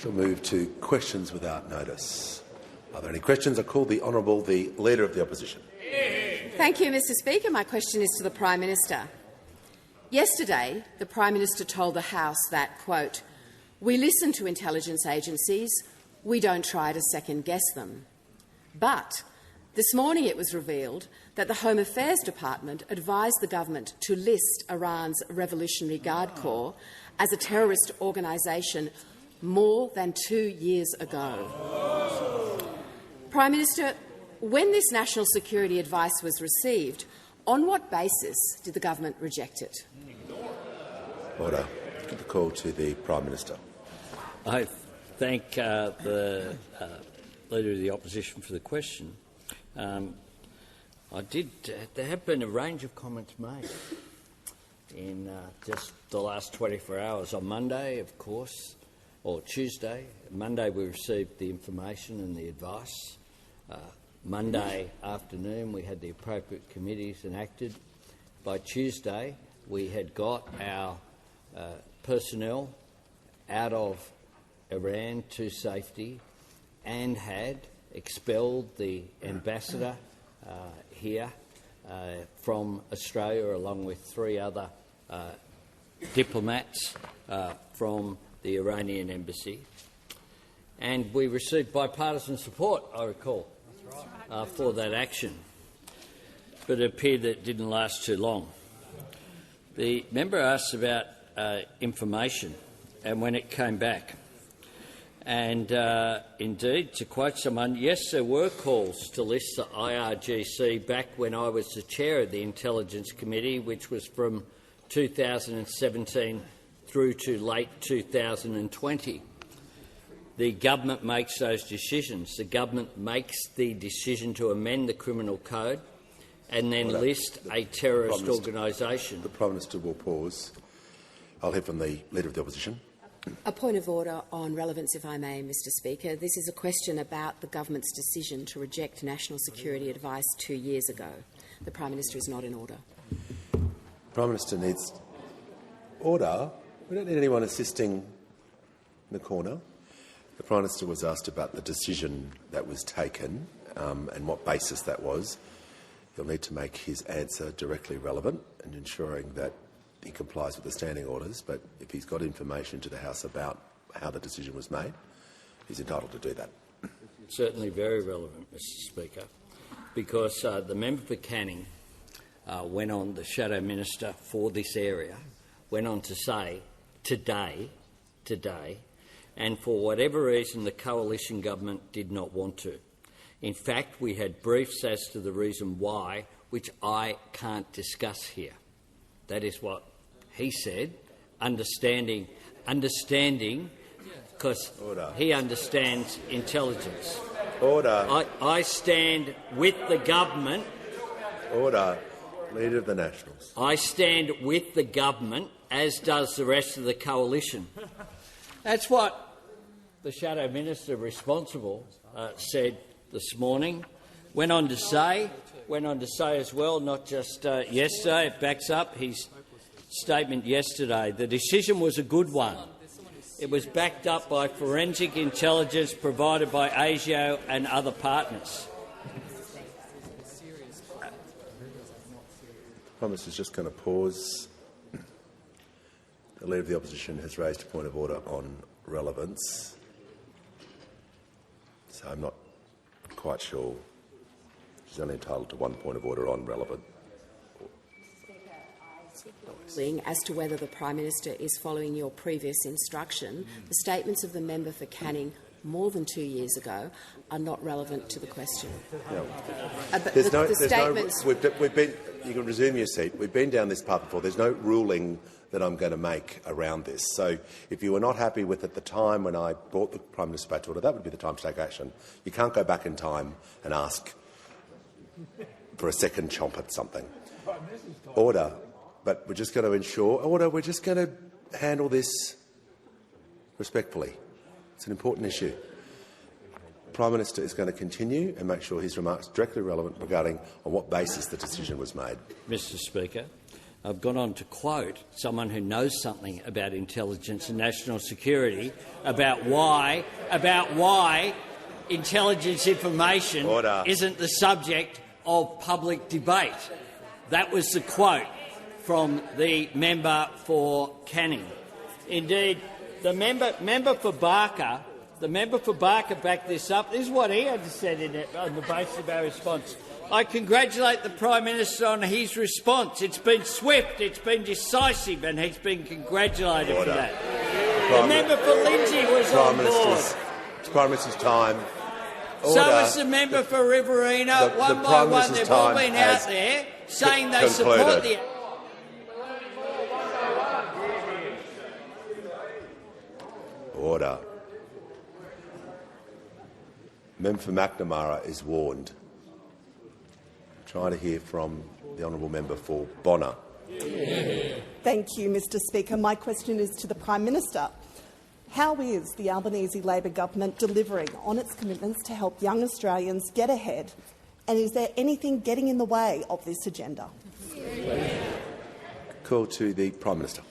Shall move to questions without notice. Are there any questions? I call the Honourable the Leader of the Opposition. Thank you, Mr Speaker. My question is to the Prime Minister. Yesterday, the Prime Minister told the House that, quote, "We listen to intelligence agencies, we don't try to second-guess them." But this morning it was revealed that the Home Affairs Department advised the government to list Iran's Revolutionary Guard Corps as a terrorist organisation more than 2 years ago. Prime Minister, when this national security advice was received, on what basis did the government reject it? Order. Give the call to the Prime Minister. I thank the Leader of the Opposition for the question. There have been a range of comments made in just the last 24 hours. On Monday, of course, or Tuesday. Monday we received the information and the advice. Monday afternoon we had the appropriate committees enacted. By Tuesday we had got our personnel out of Iran to safety and had expelled the ambassador here from Australia, along with 3 other diplomats from the Iranian embassy. And we received bipartisan support, I recall, for that action. But it appeared that it didn't last too long. The member asked about information and when it came back. And indeed, to quote someone, yes, there were calls to list the IRGC back when I was the chair of the Intelligence Committee, which was from 2017 through to late 2020. The government makes those decisions. The government makes the decision to amend the criminal code and then list a terrorist organisation. The Prime Minister will pause. I'll hear from the Leader of the Opposition. A point of order on relevance, if I may, Mr Speaker. This is a question about the government's decision to reject national security advice 2 years ago. The Prime Minister is not in order. The Prime Minister needs order. We don't need anyone assisting in the corner. The Prime Minister was asked about the decision that was taken and what basis that was. He'll need to make his answer directly relevant and ensuring that he complies with the standing orders, but if he's got information to the House about how the decision was made, he's entitled to do that. Certainly very relevant, Mr Speaker, because the member for Canning went on, the Shadow Minister for this area, went on to say today, and for whatever reason the coalition government did not want to. In fact, we had briefs as to the reason why, which I can't discuss here. That is what he said, understanding, because he understands intelligence. Order. I stand with the government. Order. Leader of the Nationals. I stand with the government, as does the rest of the coalition. That's what the Shadow Minister responsible said this morning. Went on to say as well, not just yesterday, it backs up his statement yesterday, the decision was a good one. It was backed up by forensic intelligence provided by ASIO and other partners. Prime Minister is just going to pause. The Leader of the Opposition has raised a point of order on relevance, so I'm not quite sure. She's only entitled to one point of order on relevant. As to whether the Prime Minister is following your previous instruction, the statements of the member for Canning more than 2 years ago are not relevant to the question. No. You can resume your seat. We've been down this path before. There's no ruling that I'm going to make around this. So if you were not happy with at the time when I brought the Prime Minister back to order, that would be the time to take action. You can't go back in time and ask for a second chomp at something. Order. But we're just going to ensure order. We're just going to handle this respectfully. It's an important issue. The Prime Minister is going to continue and make sure his remarks are directly relevant regarding on what basis the decision was made. Mr Speaker, I've gone on to quote someone who knows something about intelligence and national security about why intelligence information isn't the subject of public debate. That was the quote from the member for Canning. Indeed, the member for Barker backed this up. This is what he had to say on the basis of our response. I congratulate the Prime Minister on his response. It's been swift, it's been decisive, and he's been congratulated for that. The member for Lindsay was on board. It's Prime Minister's time. So is the member for Riverina. One by one, they've all been out there saying they support the... Order. Member for McNamara is warned. Trying to hear from the honourable member for Bonner. Thank you, Mr Speaker. My question is to the Prime Minister. How is the Albanese Labor government delivering on its commitments to help young Australians get ahead, and is there anything getting in the way of this agenda? Call to the Prime Minister.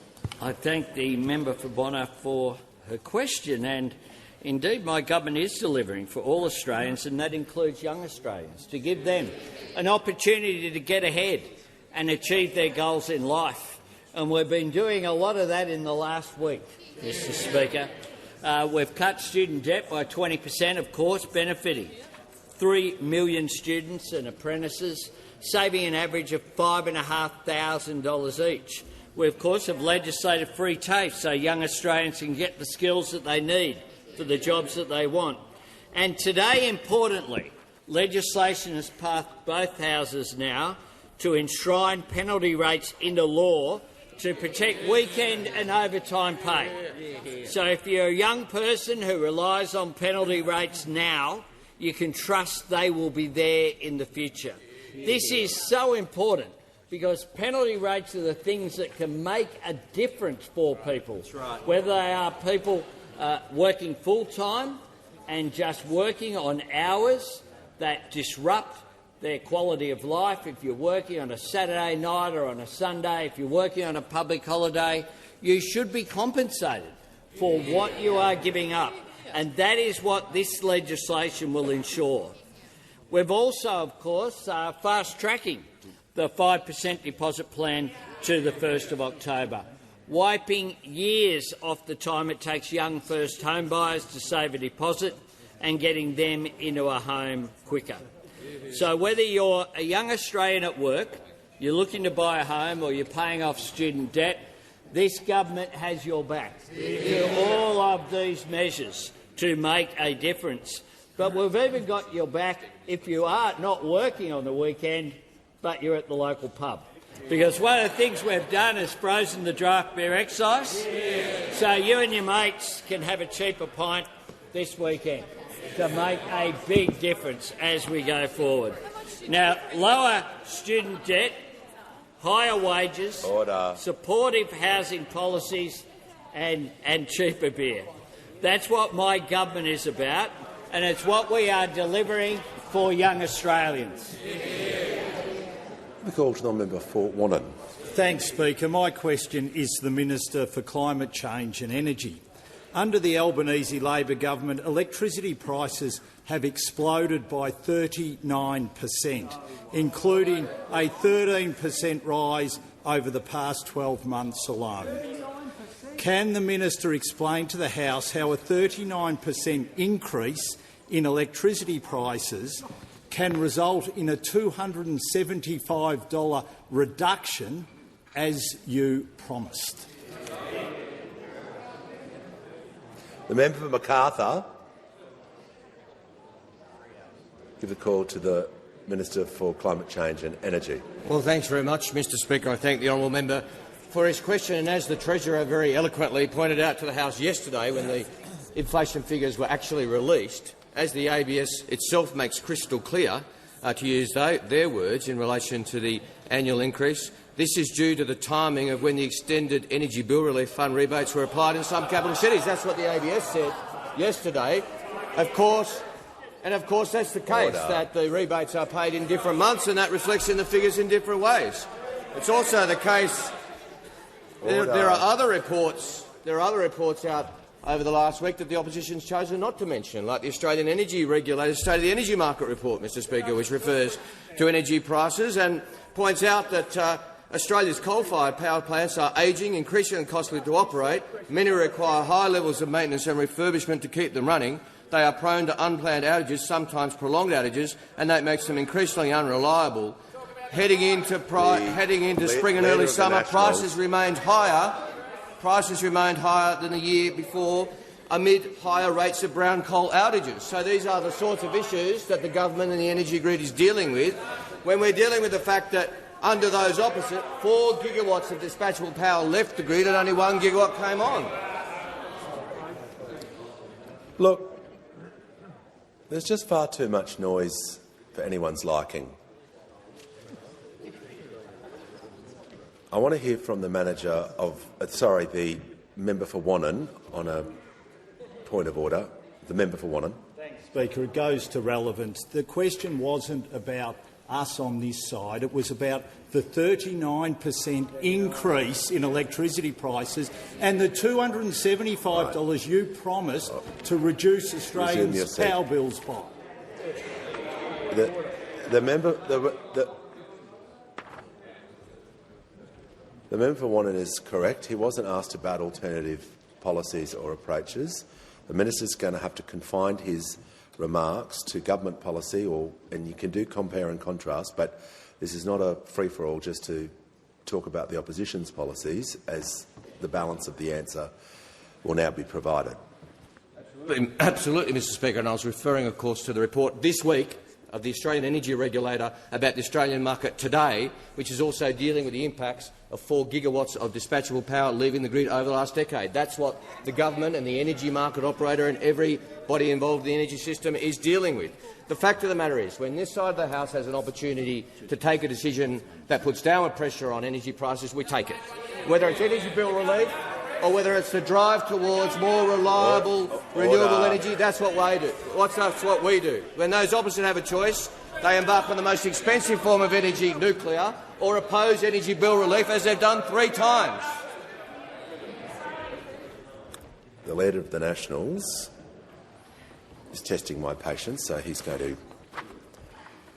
I thank the member for Bonner for her question, and indeed my government is delivering for all Australians, and that includes young Australians, to give them an opportunity to get ahead and achieve their goals in life. And we've been doing a lot of that in the last week, Mr Speaker. We've cut student debt by 20%, of course, benefiting 3 million students and apprentices, saving an average of $5,500 each. We, of course, have legislated free TAFE so young Australians can get the skills that they need for the jobs that they want. And today, importantly, legislation has passed both houses now to enshrine penalty rates into law to protect weekend and overtime pay. So if you're a young person who relies on penalty rates now, you can trust they will be there in the future. This is so important because penalty rates are the things that can make a difference for people, whether they are people working full-time and just working on hours that disrupt their quality of life. If you're working on a Saturday night or on a Sunday, if you're working on a public holiday, you should be compensated for what you are giving up. And that is what this legislation will ensure. We've also, of course, fast-tracking the 5% deposit plan to the 1st of October, wiping years off the time it takes young first home buyers to save a deposit and getting them into a home quicker. So whether you're a young Australian at work, you're looking to buy a home or you're paying off student debt, this government has your back to all of these measures to make a difference. But we've even got your back if you are not working on the weekend but you're at the local pub. Because one of the things we've done is frozen the draft beer excise, so you and your mates can have a cheaper pint this weekend to make a big difference as we go forward. Now, lower student debt, higher wages, supportive housing policies and cheaper beer. That's what my government is about, and it's what we are delivering for young Australians. The call to the member for Wannon. Thanks, Speaker. My question is to the Minister for Climate Change and Energy. Under the Albanese Labor government, electricity prices have exploded by 39%, including a 13% rise over the past 12 months alone. Can the minister explain to the House how a 39% increase in electricity prices can result in a $275 reduction as you promised? The member for Macarthur. Give the call to the Minister for Climate Change and Energy. Well, thanks very much, Mr Speaker. I thank the honourable member for his question. And as the Treasurer very eloquently pointed out to the House yesterday when the inflation figures were actually released, as the ABS itself makes crystal clear, to use their words in relation to the annual increase, this is due to the timing of when the extended Energy Bill Relief Fund rebates were applied in some capital cities. That's what the ABS said yesterday. Of course, that's the case, that the rebates are paid in different months, and that reflects in the figures in different ways. It's also the case. There are other reports. There are other reports out over the last week that the opposition's chosen not to mention, like the Australian Energy Regulator's State of the Energy Market report, Mr. Speaker, which refers to energy prices and points out that Australia's coal-fired power plants are ageing, increasingly costly to operate. Many require high levels of maintenance and refurbishment to keep them running. They are prone to unplanned outages, sometimes prolonged outages, and that makes them increasingly unreliable. Heading into spring and early summer, prices remained higher than the year before amid higher rates of brown coal outages. So these are the sorts of issues that the government and the energy grid is dealing with when we're dealing with the fact that under those opposite, 4 gigawatts of dispatchable power left the grid and only 1 gigawatt came on. Look, there's just far too much noise for anyone's liking. I want to hear from the the member for Wannon on a point of order. The member for Wannon. Thanks, Speaker. It goes to relevance. The question wasn't about us on this side. It was about the 39% increase in electricity prices and the $275 you promised to reduce Australians' power bills by. The member for Wannon is correct. He wasn't asked about alternative policies or approaches. The minister's going to have to confine his remarks to government policy, and you can do compare and contrast, but this is not a free-for-all just to talk about the opposition's policies, as the balance of the answer will now be provided. Absolutely, Mr. Speaker, and I was referring, of course, to the report this week of the Australian Energy Regulator about the Australian market today, which is also dealing with the impacts of 4 gigawatts of dispatchable power leaving the grid over the last decade. That's what the government and the energy market operator and everybody involved in the energy system is dealing with. The fact of the matter is, when this side of the House has an opportunity to take a decision that puts downward pressure on energy prices, we take it. Whether it's energy bill relief or whether it's the drive towards more reliable, renewable energy, that's what we do. That's what we do. When those opposite have a choice, they embark on the most expensive form of energy, nuclear, or oppose energy bill relief, as they've done 3 times. The Leader of the Nationals is testing my patience, so he's going to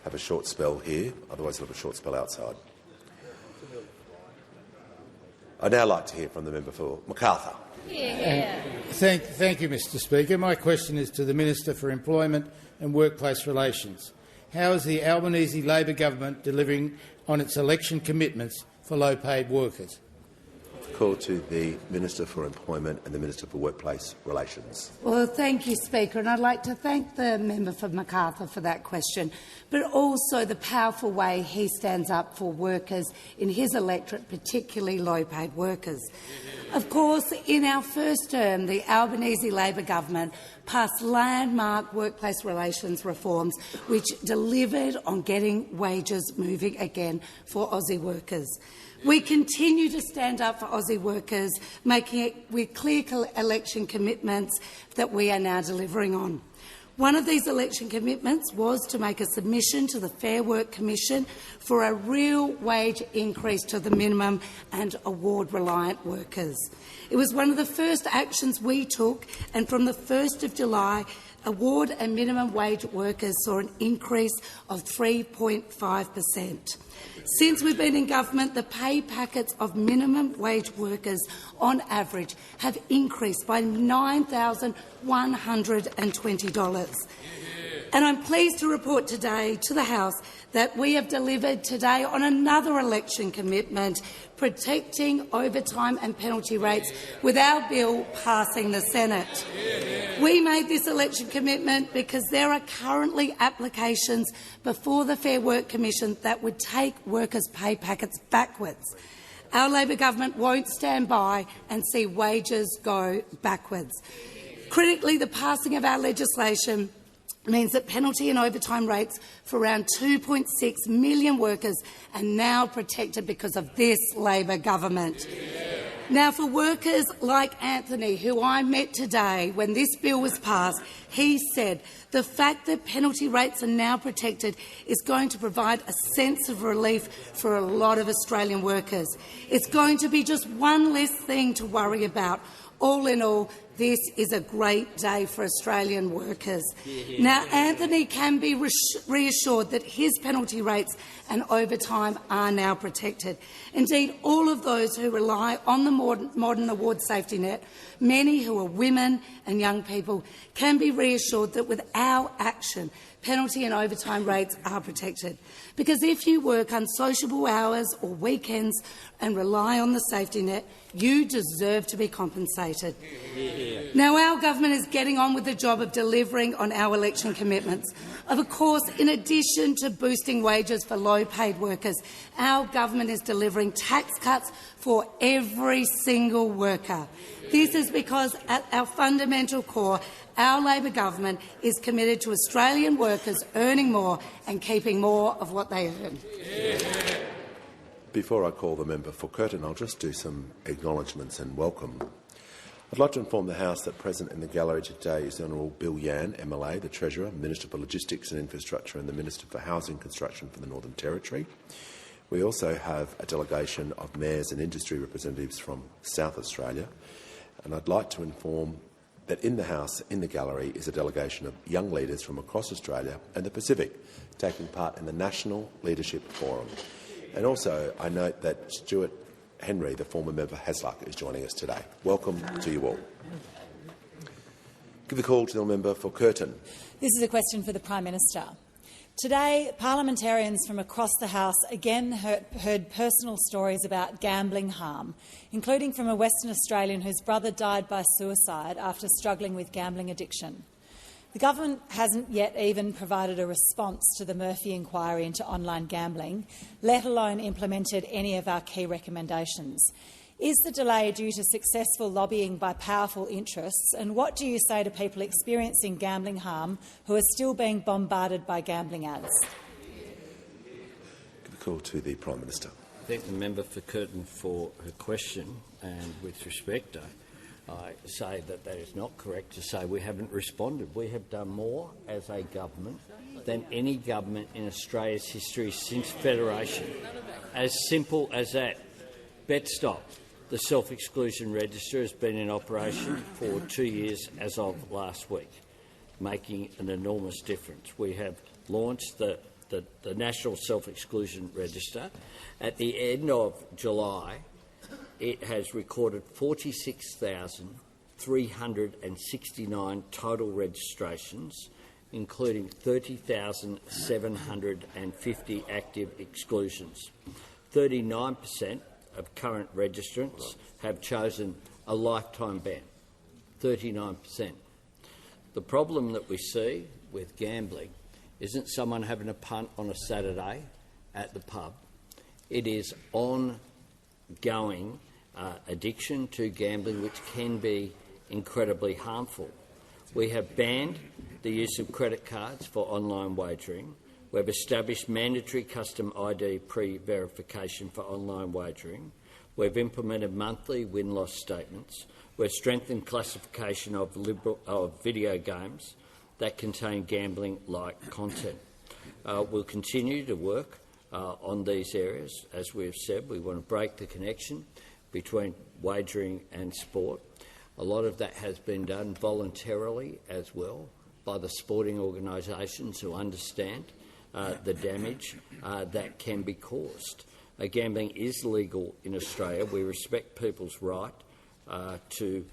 have a short spell here. Otherwise he'll have a short spell outside. I'd now like to hear from the member for Macarthur. Thank you, Mr. Speaker. My question is to the Minister for Employment and Workplace Relations. How is the Albanese Labor government delivering on its election commitments for low-paid workers? Call to the Minister for Employment and the Minister for Workplace Relations. Well, thank you, Speaker, and I'd like to thank the member for Macarthur for that question, but also the powerful way he stands up for workers in his electorate, particularly low-paid workers. Of course, in our first term, the Albanese Labor government passed landmark workplace relations reforms which delivered on getting wages moving again for Aussie workers. We continue to stand up for Aussie workers, making it with clear election commitments that we are now delivering on. One of these election commitments was to make a submission to the Fair Work Commission for a real wage increase to the minimum and award-reliant workers. It was one of the first actions we took, and from the 1st of July, award and minimum wage workers saw an increase of 3.5%. Since we've been in government, the pay packets of minimum wage workers on average have increased by $9,120. And I'm pleased to report today to the House that we have delivered today on another election commitment, protecting overtime and penalty rates with our bill passing the Senate. We made this election commitment because there are currently applications before the Fair Work Commission that would take workers' pay packets backwards. Our Labor government won't stand by and see wages go backwards. Critically, the passing of our legislation means that penalty and overtime rates for around 2.6 million workers are now protected because of this Labor government. Now, for workers like Anthony, who I met today when this bill was passed, he said the fact that penalty rates are now protected is going to provide a sense of relief for a lot of Australian workers. It's going to be just one less thing to worry about. All in all, this is a great day for Australian workers. Now, Anthony can be reassured that his penalty rates and overtime are now protected. Indeed, all of those who rely on the modern award safety net, many who are women and young people, can be reassured that with our action, penalty and overtime rates are protected. Because if you work unsociable hours or weekends and rely on the safety net, you deserve to be compensated. Now, our government is getting on with the job of delivering on our election commitments. Of course, in addition to boosting wages for low-paid workers, our government is delivering tax cuts for every single worker. This is because, at our fundamental core, our Labor government is committed to Australian workers earning more and keeping more of what they earn. Before I call the member for Curtin, I'll just do some acknowledgements and welcome. I'd like to inform the House that present in the gallery today is the Honourable Bill Yan, MLA, the Treasurer, Minister for Logistics and Infrastructure and the Minister for Housing Construction for the Northern Territory. We also have a delegation of mayors and industry representatives from South Australia. And I'd like to inform that in the House, in the gallery, is a delegation of young leaders from across Australia and the Pacific taking part in the National Leadership Forum. And also, I note that Stuart Henry, the former member for Hasluck, is joining us today. Welcome to you all. Give the call to the member for Curtin. This is a question for the Prime Minister. Today, parliamentarians from across the House again heard personal stories about gambling harm, including from a Western Australian whose brother died by suicide after struggling with gambling addiction. The government hasn't yet even provided a response to the Murphy inquiry into online gambling, let alone implemented any of our key recommendations. Is the delay due to successful lobbying by powerful interests, and what do you say to people experiencing gambling harm who are still being bombarded by gambling ads? Give the call to the Prime Minister. I thank the member for Curtin for her question, and with respect, I say that is not correct to say we haven't responded. We have done more as a government than any government in Australia's history since Federation. As simple as that. BetStop, the self-exclusion register, has been in operation for 2 years as of last week, making an enormous difference. We have launched the National Self-Exclusion Register. At the end of July, it has recorded 46,369 total registrations, including 30,750 active exclusions. 39% of current registrants have chosen a lifetime ban. 39%. The problem that we see with gambling isn't someone having a punt on a Saturday at the pub. It is ongoing addiction to gambling, which can be incredibly harmful. We have banned the use of credit cards for online wagering. We have established mandatory custom ID pre-verification for online wagering. We've implemented monthly win-loss statements. We've strengthened classification of video games that contain gambling-like content. We'll continue to work on these areas. As we've said, we want to break the connection between wagering and sport. A lot of that has been done voluntarily as well by the sporting organisations who understand the damage that can be caused. Gambling is legal in Australia. We respect people's right to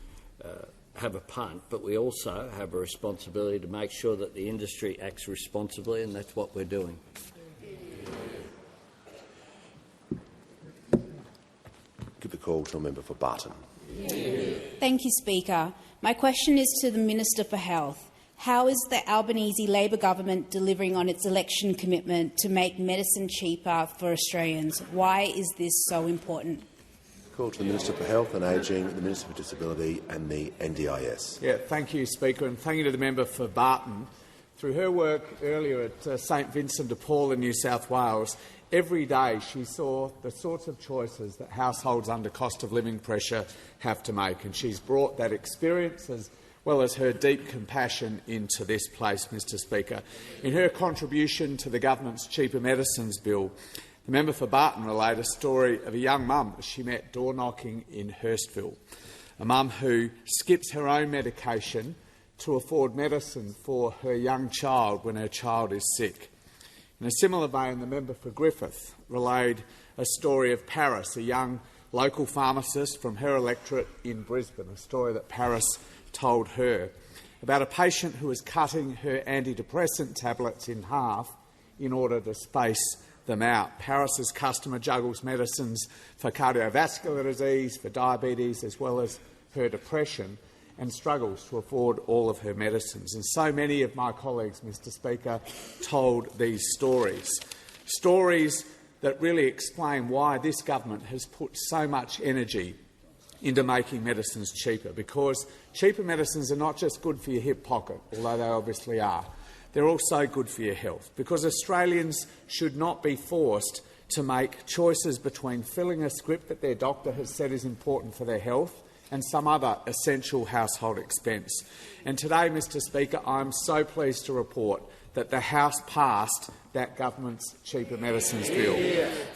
have a punt, but we also have a responsibility to make sure that the industry acts responsibly, and that's what we're doing. Give the call to a member for Barton. Thank you, Speaker. My question is to the Minister for Health. How is the Albanese Labor government delivering on its election commitment to make medicine cheaper for Australians? Why is this so important? Call to the Minister for Health and Ageing, the Minister for Disability and the NDIS. Thank you, Speaker, and thank you to the member for Barton. Through her work earlier at St Vincent de Paul in New South Wales, every day she saw the sorts of choices that households under cost of living pressure have to make, and she's brought that experience as well as her deep compassion into this place, Mr Speaker. In her contribution to the government's Cheaper Medicines Bill, the member for Barton relayed a story of a young mum she met door-knocking in Hurstville, a mum who skips her own medication to afford medicine for her young child when her child is sick. In a similar vein, the member for Griffith relayed a story of Paris, a young local pharmacist from her electorate in Brisbane, a story that Paris told her about a patient who was cutting her antidepressant tablets in half in order to space them out. Paris's customer juggles medicines for cardiovascular disease, for diabetes, as well as her depression, and struggles to afford all of her medicines. And so many of my colleagues, Mr Speaker, told these stories. Stories that really explain why this government has put so much energy into making medicines cheaper, because cheaper medicines are not just good for your hip pocket, although they obviously are. They're also good for your health, because Australians should not be forced to make choices between filling a script that their doctor has said is important for their health and some other essential household expense. And today, Mr Speaker, I'm so pleased to report that the House passed that government's Cheaper Medicines Bill.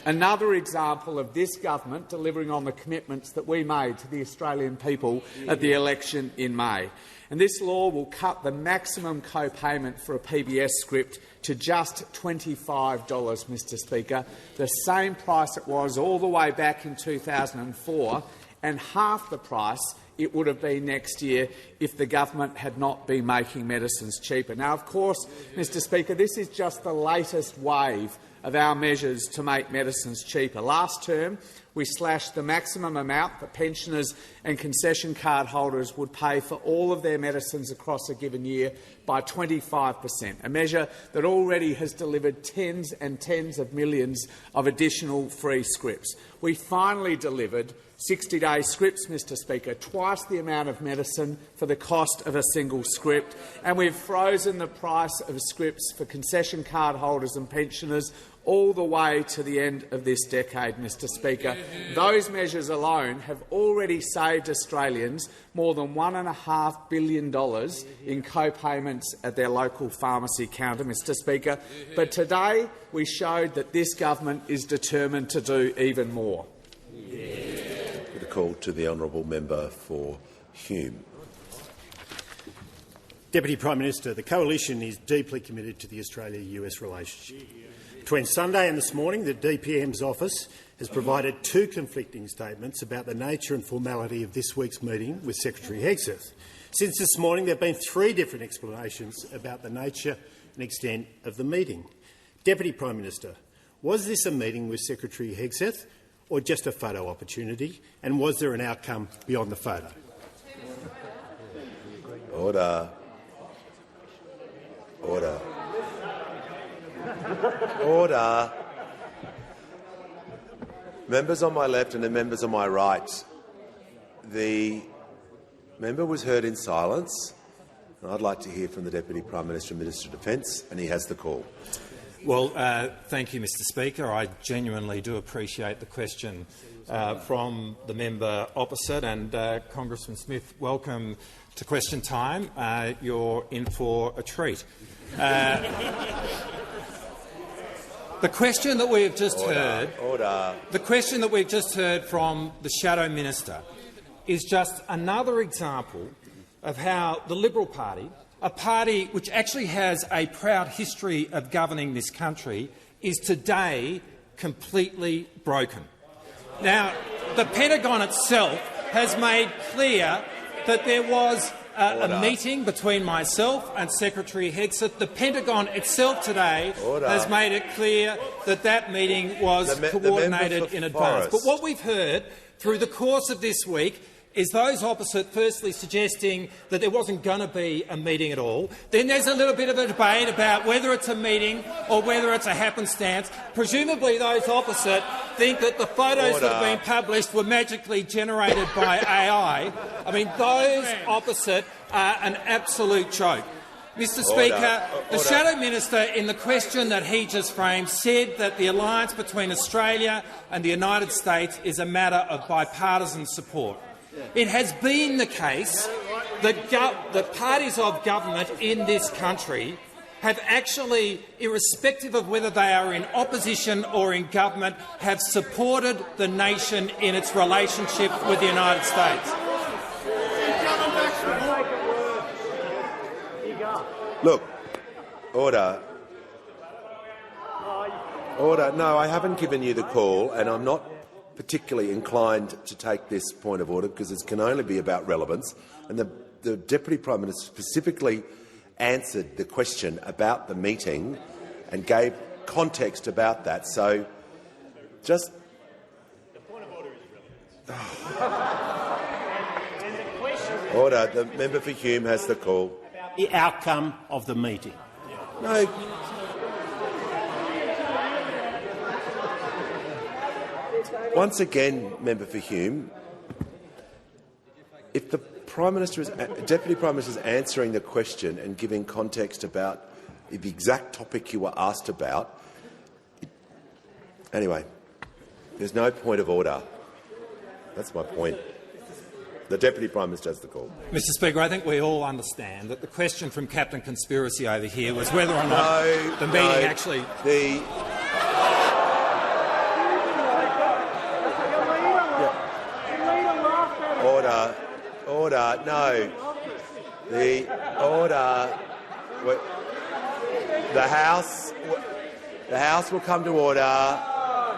Another example of this government delivering on the commitments that we made to the Australian people at the election in May. And this law will cut the maximum co-payment for a PBS script to just $25, Mr Speaker, the same price it was all the way back in 2004, and half the price it would have been next year if the government had not been making medicines cheaper. Now, of course, Mr Speaker, this is just the latest wave of our measures to make medicines cheaper. Last term, we slashed the maximum amount that pensioners and concession card holders would pay for all of their medicines across a given year by 25%, a measure that already has delivered tens and tens of millions of additional free scripts. We finally delivered 60-day scripts, Mr Speaker, twice the amount of medicine for the cost of a single script, and we've frozen the price of scripts for concession card holders and pensioners all the way to the end of this decade, Mr Speaker. Those measures alone have already saved Australians more than $1.5 billion in co-payments at their local pharmacy counter, Mr Speaker. But today we showed that this government is determined to do even more. With a call to the honourable member for Hume. Deputy Prime Minister, the Coalition is deeply committed to the Australia-US relationship. Between Sunday and this morning, the DPM's office has provided two conflicting statements about the nature and formality of this week's meeting with Secretary Hegseth. Since this morning, there have been three different explanations about the nature and extent of the meeting. Deputy Prime Minister, was this a meeting with Secretary Hegseth or just a photo opportunity, and was there an outcome beyond the photo? Order. Order. Order. Members on my left and the members on my right, the member was heard in silence, and I'd like to hear from the Deputy Prime Minister and Minister of Defence, and he has the call. Well, thank you, Mr Speaker. I genuinely do appreciate the question from the member opposite, and Congressman Smith, welcome to question time. You're in for a treat. The question that we have just heard, the question that we've just heard from the Shadow Minister, is just another example of how the Liberal Party, a party which actually has a proud history of governing this country, is today completely broken. Now, the Pentagon itself has made clear that there was a meeting between myself and Secretary Hegseth. The Pentagon itself today has made it clear that that meeting was coordinated in advance. But what we've heard through the course of this week is those opposite firstly suggesting that there wasn't going to be a meeting at all. Then there's a little bit of a debate about whether it's a meeting or whether it's a happenstance. Presumably those opposite think that the photos that have been published were magically generated by AI. I mean, those opposite are an absolute joke. Mr Speaker, the Shadow Minister, in the question that he just framed, said that the alliance between Australia and the United States is a matter of bipartisan support. It has been the case that parties of government in this country have actually, irrespective of whether they are in opposition or in government, have supported the nation in its relationship with the United States. Look, order. Order. No, I haven't given you the call, and I'm not particularly inclined to take this point of order because it can only be about relevance. And the Deputy Prime Minister specifically answered the question about the meeting and gave context about that. So, just. Order. The member for Hume has the call. The outcome of the meeting. No. Once again, member for Hume, if the Deputy Prime Minister is answering the question and giving context about the exact topic you were asked about, anyway, there's no point of order. That's my point. The Deputy Prime Minister has the call. Mr Speaker, I think we all understand that the question from Captain Conspiracy over here was whether or not the meeting actually... Order. Order. No. The order. The House will come to order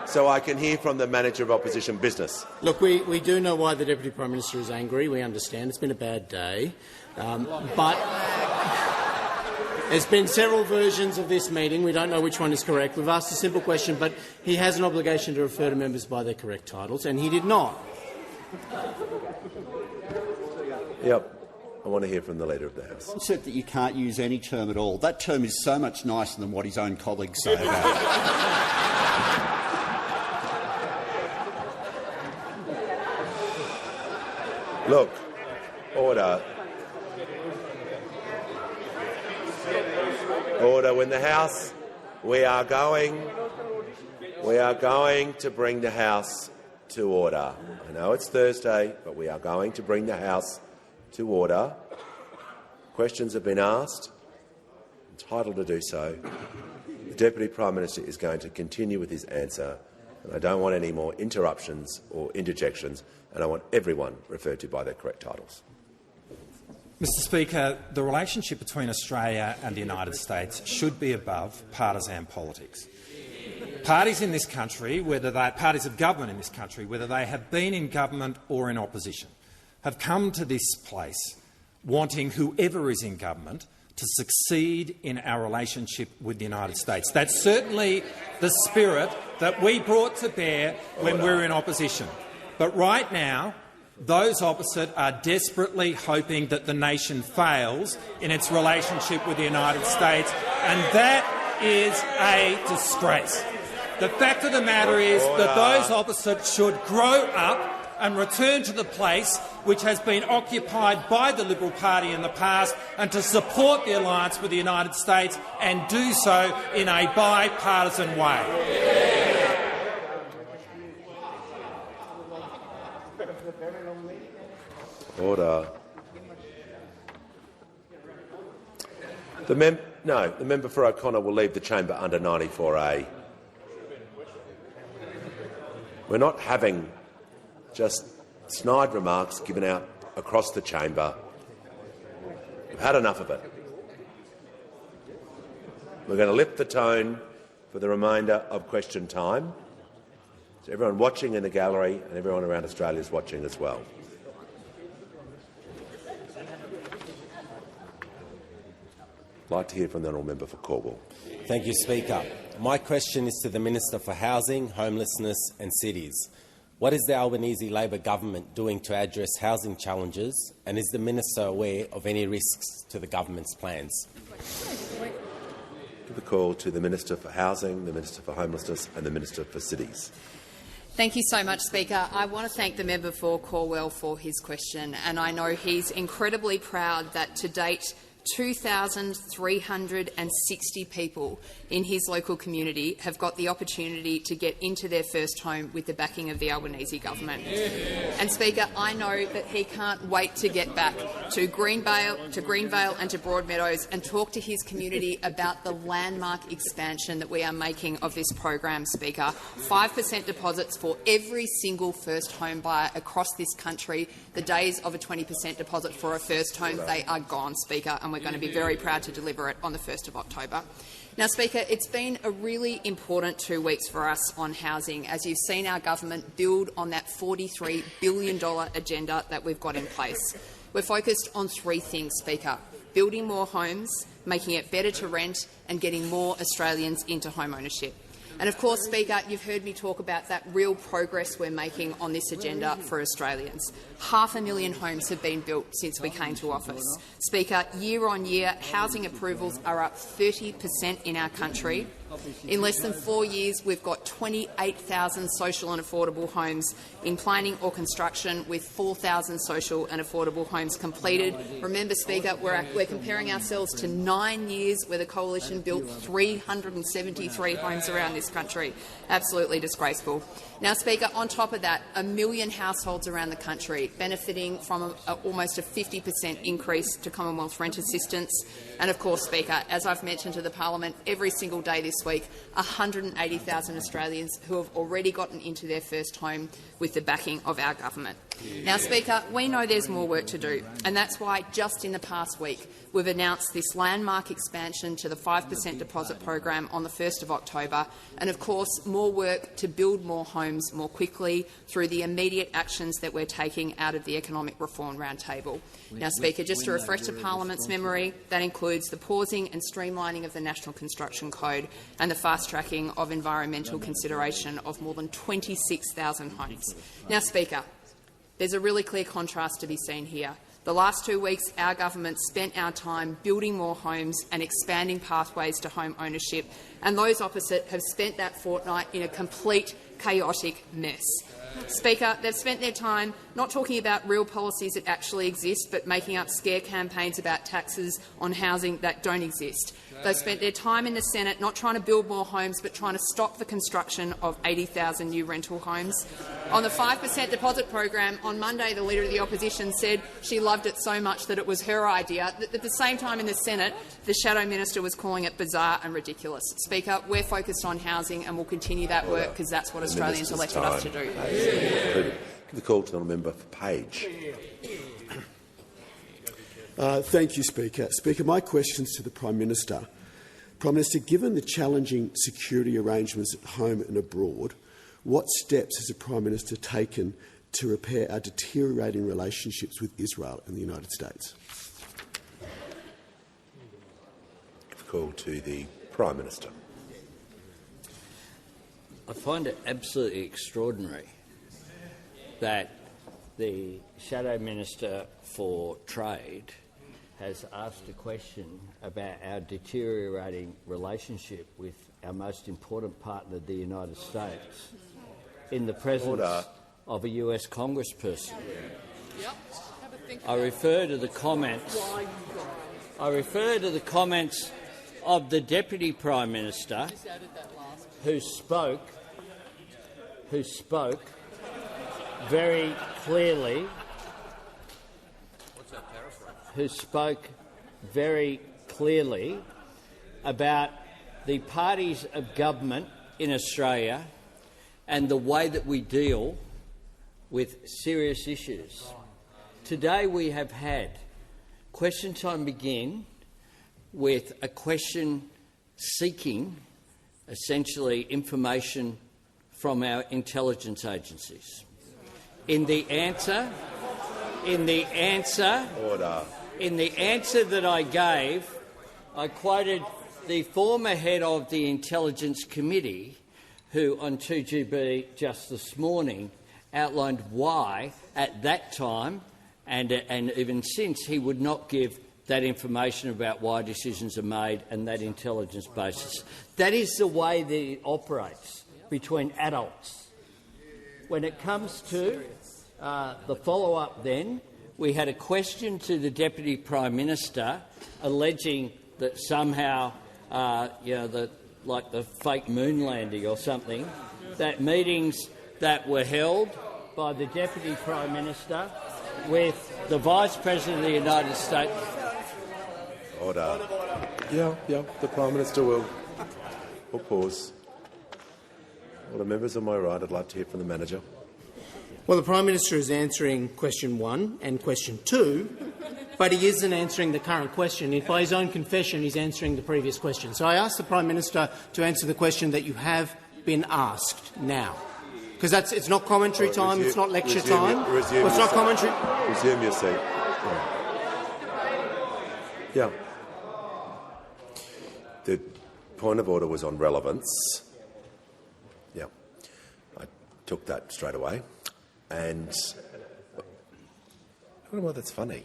so I can hear from the Manager of Opposition Business. Look, we do know why the Deputy Prime Minister is angry. We understand it's been a bad day. But there's been several versions of this meeting. We don't know which one is correct. We've asked a simple question, but he has an obligation to refer to members by their correct titles, and he did not. Yep. I want to hear from the Leader of the House. He said that you can't use any term at all. That term is so much nicer than what his own colleagues say about it. Look, order. Order. When the House, we are going to bring the House to order. I know it's Thursday, but we are going to bring the House to order. Questions have been asked. Entitled to do so. The Deputy Prime Minister is going to continue with his answer, and I don't want any more interruptions or interjections, and I want everyone referred to by their correct titles. Mr Speaker, the relationship between Australia and the United States should be above partisan politics. Parties in this country, parties of government in this country, whether they have been in government or in opposition, have come to this place wanting whoever is in government to succeed in our relationship with the United States. That's certainly the spirit that we brought to bear when we were in opposition. But right now, those opposite are desperately hoping that the nation fails in its relationship with the United States, and that is a disgrace. The fact of the matter is that those opposite should grow up and return to the place which has been occupied by the Liberal Party in the past, and to support the alliance with the United States and do so in a bipartisan way. Order. The member for O'Connor will leave the chamber under 94A. We're not having just snide remarks given out across the chamber. We've had enough of it. We're going to lift the tone for the remainder of question time. So everyone watching in the gallery and everyone around Australia is watching as well. I'd like to hear from the honourable member for Cornwall. Thank you, Speaker. My question is to the Minister for Housing, Homelessness and Cities. What is the Albanese Labor government doing to address housing challenges, and is the Minister aware of any risks to the government's plans? Give the call to the Minister for Housing, the Minister for Homelessness and the Minister for Cities. Thank you so much, Speaker. I want to thank the member for Cornwall for his question, and I know he's incredibly proud that to date 2,360 people in his local community have got the opportunity to get into their first home with the backing of the Albanese government. And, Speaker, I know that he can't wait to get back to Greenvale and to Broadmeadows and talk to his community about the landmark expansion that we are making of this program, Speaker. 5% deposits for every single first home buyer across this country. The days of a 20% deposit for a first home, they are gone, Speaker, and we're going to be very proud to deliver it on the 1st of October. Now, Speaker, it's been a really important 2 weeks for us on housing, as you've seen our government build on that $43 billion agenda that we've got in place. We're focused on 3 things, Speaker: building more homes, making it better to rent, and getting more Australians into home ownership. And of course, Speaker, you've heard me talk about that real progress we're making on this agenda for Australians. 500,000 homes have been built since we came to office. Speaker, year on year, housing approvals are up 30% in our country. In less than 4 years, we've got 28,000 social and affordable homes in planning or construction, with 4,000 social and affordable homes completed. Remember, Speaker, we're comparing ourselves to 9 years where the Coalition built 373 homes around this country. Absolutely disgraceful. Now, Speaker, on top of that, 1 million households around the country benefiting from almost a 50% increase to Commonwealth rent assistance. And of course, Speaker, as I've mentioned to the Parliament every single day this week, 180,000 Australians who have already gotten into their first home with the backing of our government. Now, Speaker, we know there's more work to do, and that's why just in the past week we've announced this landmark expansion to the 5% deposit program on the 1st of October, and of course more work to build more homes more quickly through the immediate actions that we're taking out of the Economic Reform Roundtable. Now, Speaker, just to refresh the Parliament's memory, that includes the pausing and streamlining of the National Construction Code and the fast-tracking of environmental consideration of more than 26,000 homes. Now, Speaker, there's a really clear contrast to be seen here. The last 2 weeks, our government spent our time building more homes and expanding pathways to home ownership, and those opposite have spent that fortnight in a complete chaotic mess. Speaker, they've spent their time not talking about real policies that actually exist, but making up scare campaigns about taxes on housing that don't exist. They've spent their time in the Senate not trying to build more homes, but trying to stop the construction of 80,000 new rental homes. On the 5% deposit program, on Monday the Leader of the Opposition said she loved it so much that it was her idea. At the same time in the Senate, the Shadow Minister was calling it bizarre and ridiculous. Speaker, we're focused on housing and we'll continue that work because that's what Australians elected us to do. Give the call to the member for Page. Thank you, Speaker. Speaker, my question is to the Prime Minister. Prime Minister, given the challenging security arrangements at home and abroad, what steps has the Prime Minister taken to repair our deteriorating relationships with Israel and the United States? Give the call to the Prime Minister. I find it absolutely extraordinary that the Shadow Minister for Trade has asked a question about our deteriorating relationship with our most important partner, the United States, in the presence of a US congressperson. I refer to the comments of the Deputy Prime Minister who spoke very clearly about the parties of government in Australia and the way that we deal with serious issues. Today we have had question time begin with a question seeking essentially information from our intelligence agencies. In the answer that I gave, I quoted the former head of the Intelligence Committee, who on 2GB just this morning outlined why, at that time and even since, he would not give that information about why decisions are made and that intelligence basis. That is the way that it operates between adults. When it comes to the follow-up then, we had a question to the Deputy Prime Minister alleging that somehow, like the fake moon landing or something, that meetings that were held by the Deputy Prime Minister with the Vice President of the United States. Order. Yeah, the Prime Minister will pause. Well, the members on my right, I'd like to hear from the manager. Well, the Prime Minister is answering question 1 and question 2, but he isn't answering the current question. By his own confession, he's answering the previous question. So I ask the Prime Minister to answer the question that you have been asked now. Because it's not commentary time, it's not lecture time. It's not commentary. Resume your seat. Yeah. The point of order was on relevance. Yeah. I took that straight away. And I don't know why that's funny.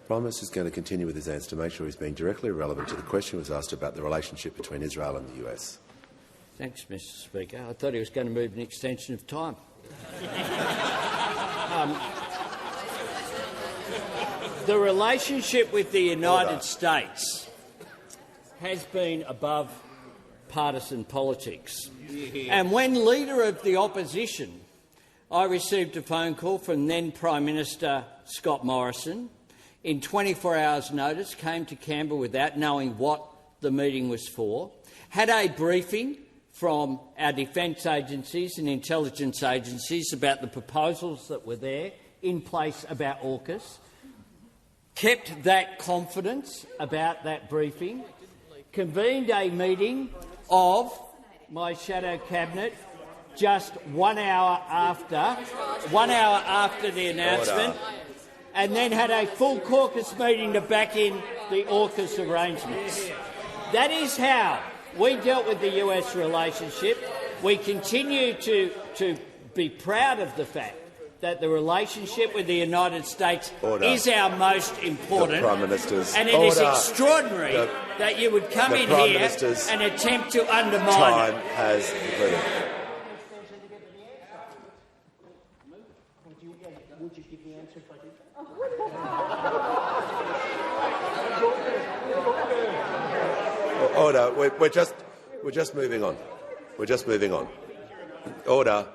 Prime Minister is going to continue with his answer to make sure he's being directly relevant to the question was asked about the relationship between Israel and the US. Thanks, Mr. Speaker. I thought he was going to move an extension of time. The relationship with the United States has been above partisan politics. And when Leader of the Opposition, I received a phone call from then Prime Minister Scott Morrison, in 24 hours' notice, came to Canberra without knowing what the meeting was for, had a briefing from our defence agencies and intelligence agencies about the proposals that were there in place about AUKUS, kept that confidence about that briefing, convened a meeting of my shadow cabinet just 1 hour after the announcement, and then had a full caucus meeting to back in the AUKUS arrangements. That is how we dealt with the US relationship. We continue to be proud of the fact that the relationship with the United States is our most important. Prime Minister's and it is extraordinary that you would come in here and attempt to undermine time it. Has concluded. Order. We're just moving on. We're just moving on. Order.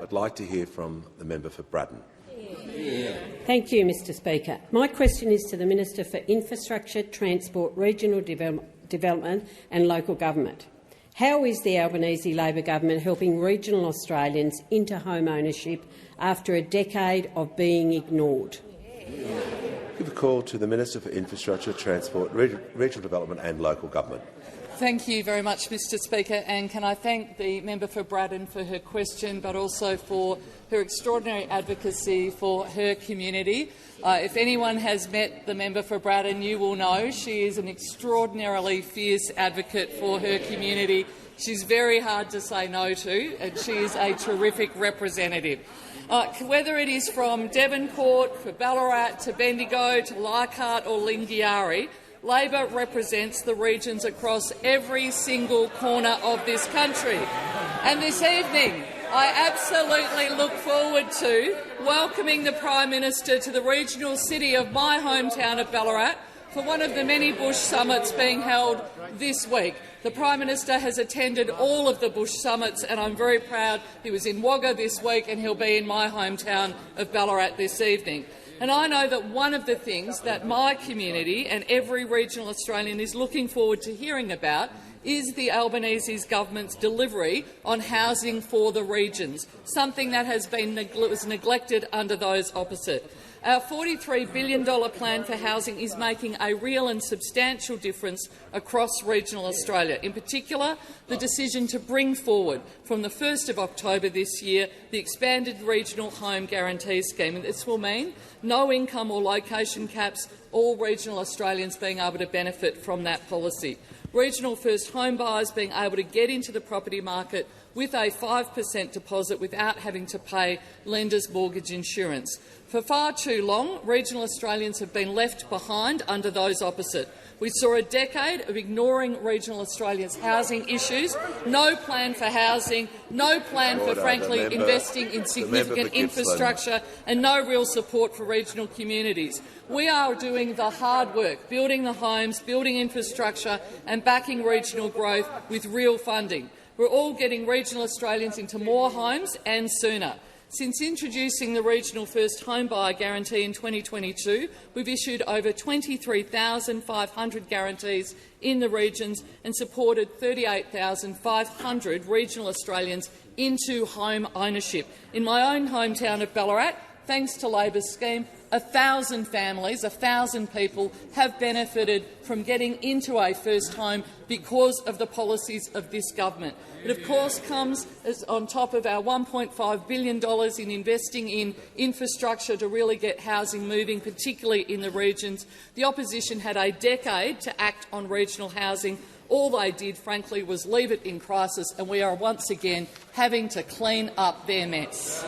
I'd like to hear from the member for Braddon. Thank you, Mr. Speaker. My question is to the Minister for Infrastructure, Transport, Regional Development and Local Government. How is the Albanese Labor government helping regional Australians into home ownership after a decade of being ignored? Give a call to the Minister for Infrastructure, Transport, Regional Development and Local Government. Thank you very much, Mr. Speaker, and can I thank the member for Braddon for her question, but also for her extraordinary advocacy for her community. If anyone has met the member for Braddon, you will know she is an extraordinarily fierce advocate for her community. She's very hard to say no to, and she is a terrific representative. Whether it is from Devonport, for Ballarat, to Bendigo, to Leichhardt or Lingiari, Labor represents the regions across every single corner of this country. And this evening, I absolutely look forward to welcoming the Prime Minister to the regional city of my hometown of Ballarat for one of the many Bush summits being held this week. The Prime Minister has attended all of the Bush summits, and I'm very proud he was in Wagga this week and he'll be in my hometown of Ballarat this evening. And I know that one of the things that my community and every regional Australian is looking forward to hearing about is the Albanese government's delivery on housing for the regions, something that has been neglected under those opposite. Our $43 billion plan for housing is making a real and substantial difference across regional Australia. In particular, the decision to bring forward from the 1st of October this year the expanded regional home guarantee scheme. And this will mean no income or location caps, all regional Australians being able to benefit from that policy. Regional first home buyers being able to get into the property market with a 5% deposit without having to pay lenders' mortgage insurance. For far too long, regional Australians have been left behind under those opposite. We saw a decade of ignoring regional Australians' housing issues, no plan for housing, no plan for, frankly, investing in significant infrastructure and no real support for regional communities. We are doing the hard work, building the homes, building infrastructure and backing regional growth with real funding. We're all getting regional Australians into more homes and sooner. Since introducing the Regional First Home Buyer Guarantee in 2022, we've issued over 23,500 guarantees in the regions and supported 38,500 regional Australians into home ownership. In my own hometown of Ballarat, thanks to Labor's scheme, 1,000 families, 1,000 people have benefited from getting into a first home because of the policies of this government. It, of course, comes on top of our $1.5 billion in investing in infrastructure to really get housing moving, particularly in the regions. The opposition had a decade to act on regional housing. All they did, frankly, was leave it in crisis, and we are once again having to clean up their mess.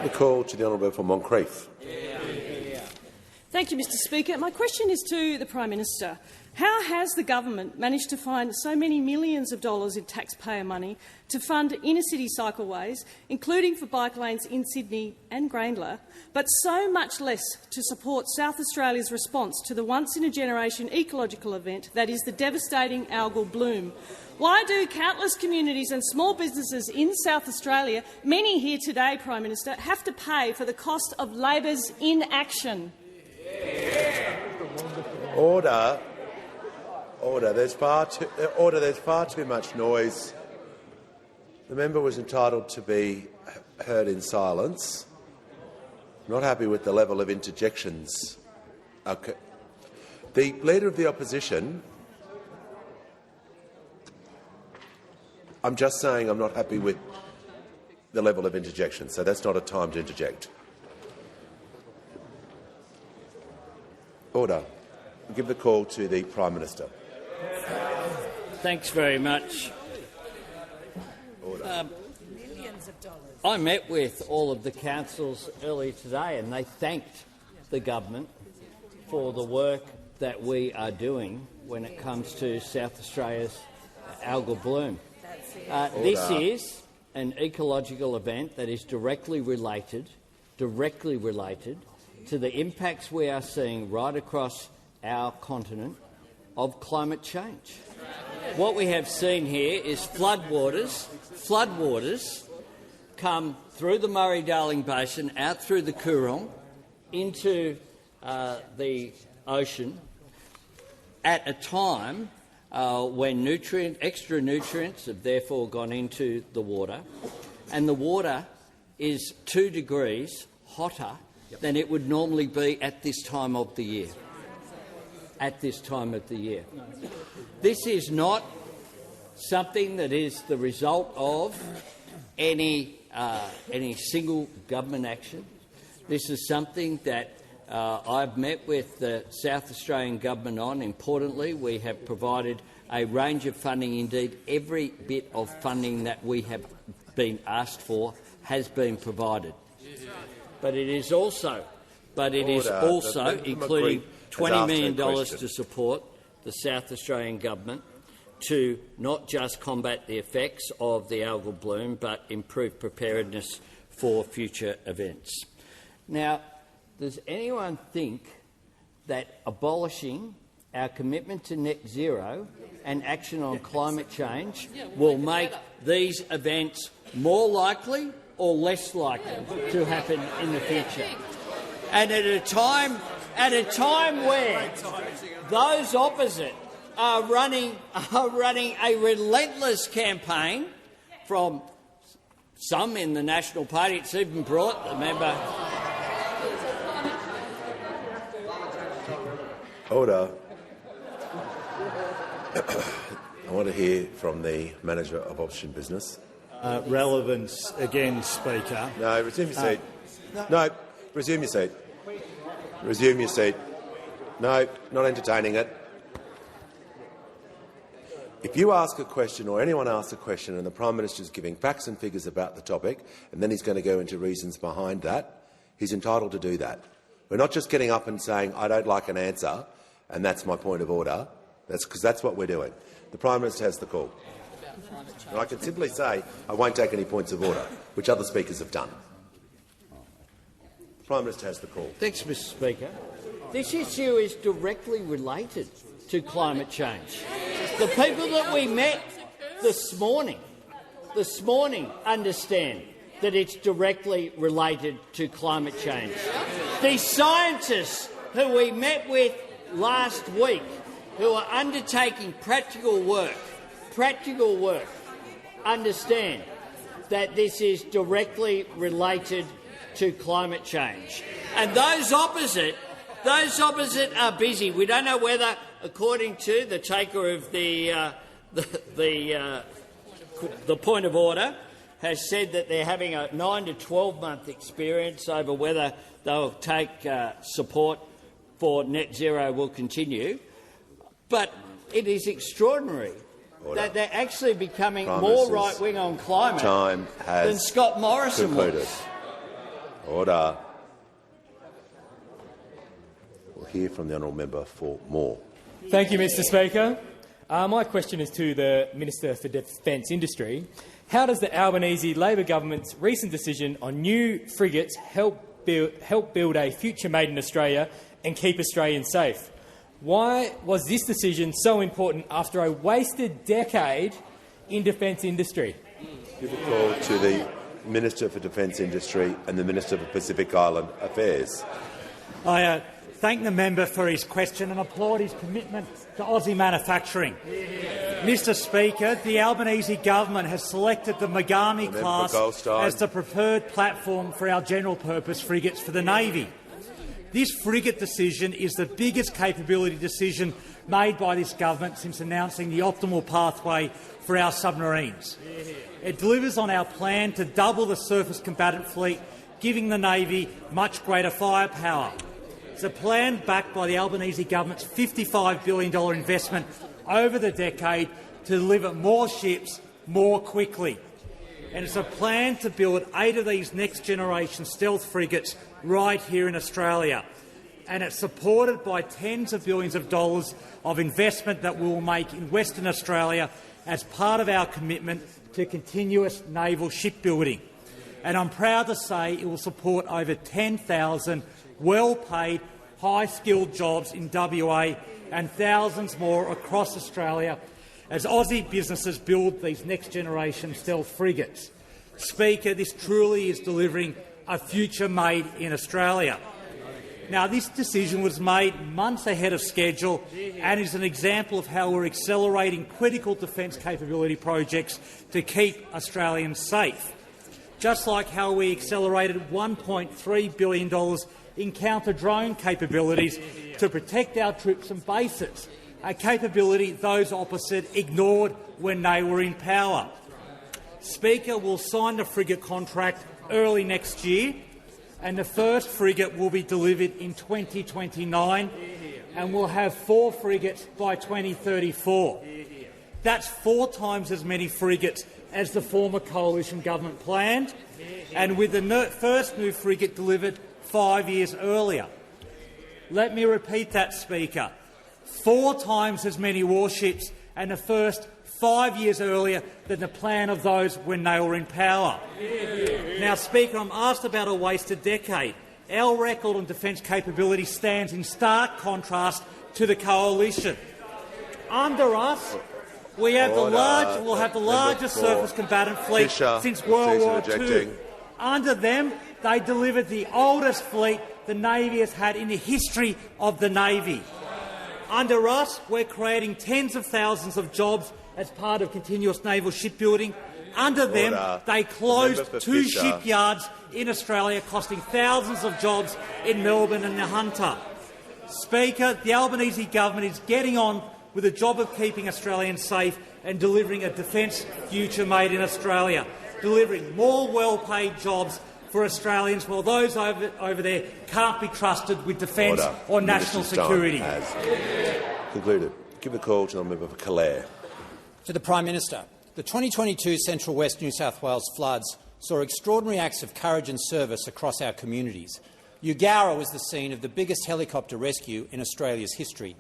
The call to the honourable for Moncrieff. Thank you, Mr Speaker. My question is to the Prime Minister. How has the government managed to find so many millions of dollars in taxpayer money to fund inner-city cycleways, including for bike lanes in Sydney and Grayndler, but so much less to support South Australia's response to the once-in-a-generation ecological event that is the devastating algal bloom? Why do countless communities and small businesses in South Australia, many here today, Prime Minister, have to pay for the cost of Labor's inaction? Order. Order. There's far too much noise. The member was entitled to be heard in silence. I'm not happy with the level of interjections. Okay. The Leader of the Opposition. I'm just saying I'm not happy with the level of interjection, so that's not a time to interject. Order. I'll give the call to the Prime Minister. Thanks very much. I met with all of the councils earlier today and they thanked the government for the work that we are doing when it comes to South Australia's algal bloom. This is an ecological event that is directly related to the impacts we are seeing right across our continent of climate change. What we have seen here is floodwaters come through the Murray-Darling Basin, out through the Coorong, into the ocean at a time when extra nutrients have therefore gone into the water, and the water is 2 degrees hotter than it would normally be at this time of the year. This is not something that is the result of any single government action. This is something that I've met with the South Australian government on. Importantly, we have provided a range of funding. Indeed, every bit of funding that we have been asked for has been provided. But it is also including $20 million to support the South Australian government to not just combat the effects of the algal bloom but improve preparedness for future events. Now, does anyone think that abolishing our commitment to net zero and action on climate change will make these events more likely or less likely to happen in the future? And at a time where those opposite are running a relentless campaign from some in the National Party. It's even brought the member. Order. I want to hear from the Manager of Opposition Business. Relevance again, Speaker. No, resume your seat. No, resume your seat. Resume your seat. No, not entertaining it. If you ask a question or anyone asks a question and the Prime Minister is giving facts and figures about the topic and then he's going to go into reasons behind that, he's entitled to do that. We're not just getting up and saying, I don't like an answer and that's my point of order, because that's what we're doing. The Prime Minister has the call. And I can simply say I won't take any points of order, which other speakers have done. The Prime Minister has the call. Thanks, Mr Speaker. This issue is directly related to climate change. The people that we met this morning understand that it's directly related to climate change. The scientists who we met with last week, who are undertaking practical work, understand that this is directly related to climate change. And those opposite are busy. We don't know whether, according to the taker of the point of order, has said that they're having a 9 to 12-month experience over whether they'll take support for net zero will continue. But it is extraordinary that they're actually becoming more right-wing on climate than Scott Morrison was. Order. We'll hear from the honourable member for more. Thank you, Mr Speaker. My question is to the Minister for Defence Industry. How does the Albanese Labor government's recent decision on new frigates help build a future made in Australia and keep Australians safe? Why was this decision so important after a wasted decade in defence industry? Give a call to the Minister for Defence Industry and the Minister for Pacific Island Affairs. I thank the member for his question and applaud his commitment to Aussie manufacturing. Mr Speaker, the Albanese government has selected the Mogami class as the preferred platform for our general-purpose frigates for the Navy. This frigate decision is the biggest capability decision made by this government since announcing the optimal pathway for our submarines. It delivers on our plan to double the surface combatant fleet, giving the Navy much greater firepower. It's a plan backed by the Albanese government's $55 billion investment over the decade to deliver more ships more quickly. And it's a plan to build 8 of these next-generation stealth frigates right here in Australia. And it's supported by tens of billions of dollars of investment that we will make in Western Australia as part of our commitment to continuous naval shipbuilding. And I'm proud to say it will support over 10,000 well-paid, high-skilled jobs in WA and thousands more across Australia as Aussie businesses build these next-generation stealth frigates. Speaker, this truly is delivering a future made in Australia. Now, this decision was made months ahead of schedule and is an example of how we're accelerating critical defence capability projects to keep Australians safe, just like how we accelerated $1.3 billion in counter-drone capabilities to protect our troops and bases, a capability those opposite ignored when they were in power. Speaker, will sign the frigate contract early next year, and the first frigate will be delivered in 2029, and we'll have 4 frigates by 2034. That's 4 times as many frigates as the former coalition government planned, and with the first new frigate delivered 5 years earlier. Let me repeat that, Speaker. 4 times as many warships and the first 5 years earlier than the plan of those when they were in power. Now, Speaker, I'm asked about a wasted decade. Our record on defence capability stands in stark contrast to the coalition. Under us, we have we'll have the largest surface combatant fleet since World War II. Under them, they delivered the oldest fleet the Navy has had in the history of the Navy. Under us, we're creating tens of thousands of jobs as part of continuous naval shipbuilding. Under them, they closed 2 shipyards in Australia, costing thousands of jobs in Melbourne and the Hunter. Speaker, the Albanese government is getting on with the job of keeping Australians safe and delivering a defence future made in Australia, delivering more well-paid jobs for Australians, while those over there can't be trusted with defence or national security. Concluded. Give a call to the member for Calare. To the Prime Minister, the 2022 Central West New South Wales floods saw extraordinary acts of courage and service across our communities. Eugowra was the scene of the biggest helicopter rescue in Australia's history.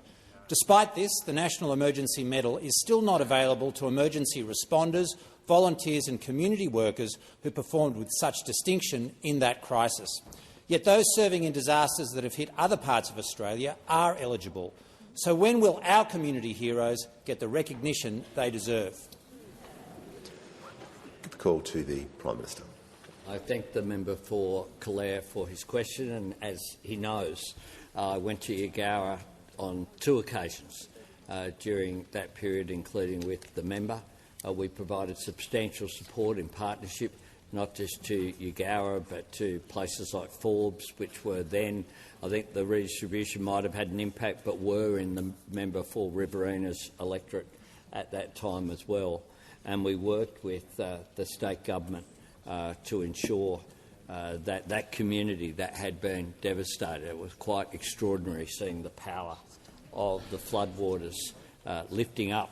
Despite this, the National Emergency Medal is still not available to emergency responders, volunteers and community workers who performed with such distinction in that crisis. Yet those serving in disasters that have hit other parts of Australia are eligible. So when will our community heroes get the recognition they deserve? Give the call to the Prime Minister. I thank the member for Calare for his question, and as he knows, I went to Eugowra on 2 occasions during that period, including with the member. We provided substantial support in partnership, not just to Eugowra but to places like Forbes, which were then, I think the redistribution might have had an impact, but were in the member for Riverina's electorate at that time as well. And we worked with the state government to ensure that that community that had been devastated. It was quite extraordinary seeing the power of the floodwaters lifting up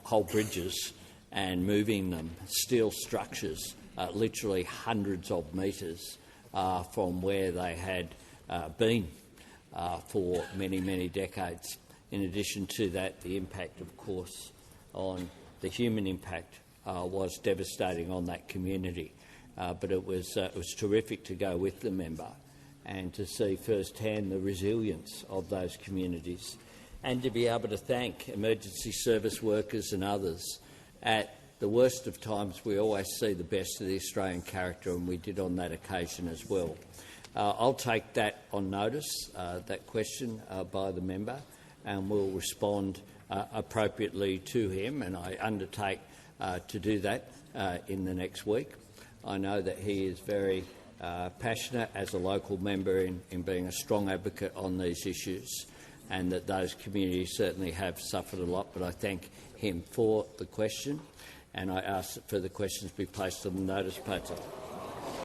whole bridges and moving them, steel structures, literally hundreds of metres from where they had been for many, many decades. In addition to that, the impact, of course, on the human impact was devastating on that community. But it was terrific to go with the member and to see firsthand the resilience of those communities, and to be able to thank emergency service workers and others. At the worst of times, we always see the best of the Australian character, and we did on that occasion as well. I'll take that on notice, that question by the member, and will respond appropriately to him, and I undertake to do that in the next week. I know that he is very passionate as a local member in being a strong advocate on these issues, and that those communities certainly have suffered a lot, but I thank him for the question, and I ask that further questions be placed on the notice paper.